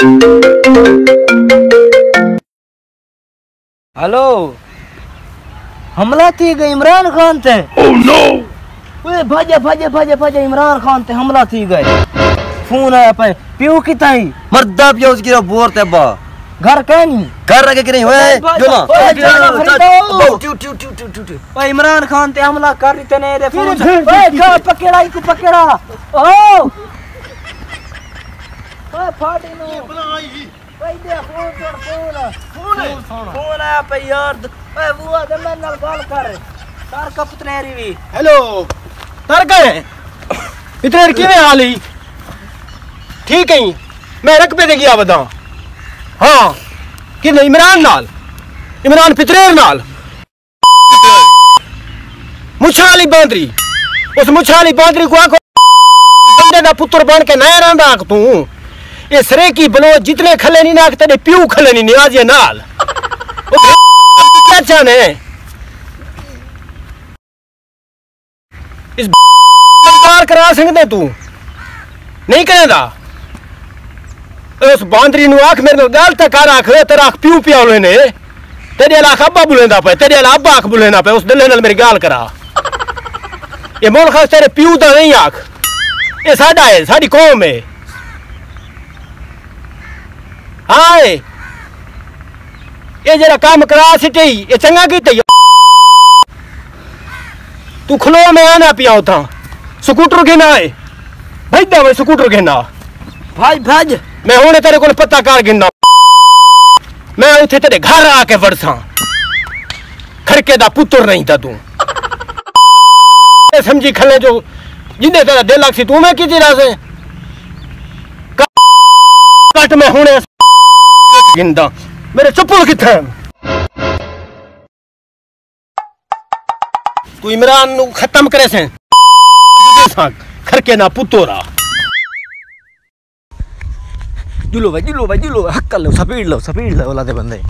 Hello, हमला थी गए इमरान खान थे। Oh no! भाजे भाजे भाजे भाजे इमरान खान थे हमला थी गए। फोन आया पे पियो की ताई मर्दा पियो उसकी बोर ते बा घर कहीं नहीं कर रखे कि नहीं होए जो ना ओए इमरान खान ते हमला कर रही तने रे फोन ओए का पकड़ा इको पकड़ा ओ ओए फाड़ी नो ओए दे फोन आया पे यार ओए बुआ दे मैं नाल गल कर तार का पुतनेरी भी हेलो तार का है इतने किवें हाल ही ठीक है मैं रकबे दे गया बता हाँ कि इमरान नाल इमरान पितरेर नाल मुछाली बांदरी उस मुछाली बांदरी को आखो बंदे दा पुत्र बन के नया रंदा आख तू ये सरे की बलो जितने खले नहीं नाख तेरे प्यू खले नहीं नियाज ये नाल क्या चाहने इस बार करा सकते तू नहीं करेगा उस बांदरी नु आख मेरे गाल तक आ रख तेरा आख प्यू पिया लेने तेरे लाख अब्बा बुलेंदा पे तेरे ला अब्बा आख बुलेना पे उस दिले नाल मेरी गाल करा ये मोल खास तेरे प्यू दा नहीं आख ये साडा है साडी कौम है हाय ये जरा काम करा सिटी ये चंगा कीते तू खलो में आना पिया होता स्कूटर घेना है भाई दा भाई स्कूटर घेना भाई भाज मैं हुणे तेरे को पता कर गिनना मैं उथे तेरे घर आके वरसा खड़के दा पुत्र नहीं था तू समझी खले जो जिंदे तेरा दिल लाग सी तू मैं की जिरा से कट मैं हुणे गिनदा मेरे चप्पल किथे तू इमरान नु खत्म करे से खड़के ना पुतोरा जुलो भाई हक कर लो सपीड़ लो ओला दे बंदे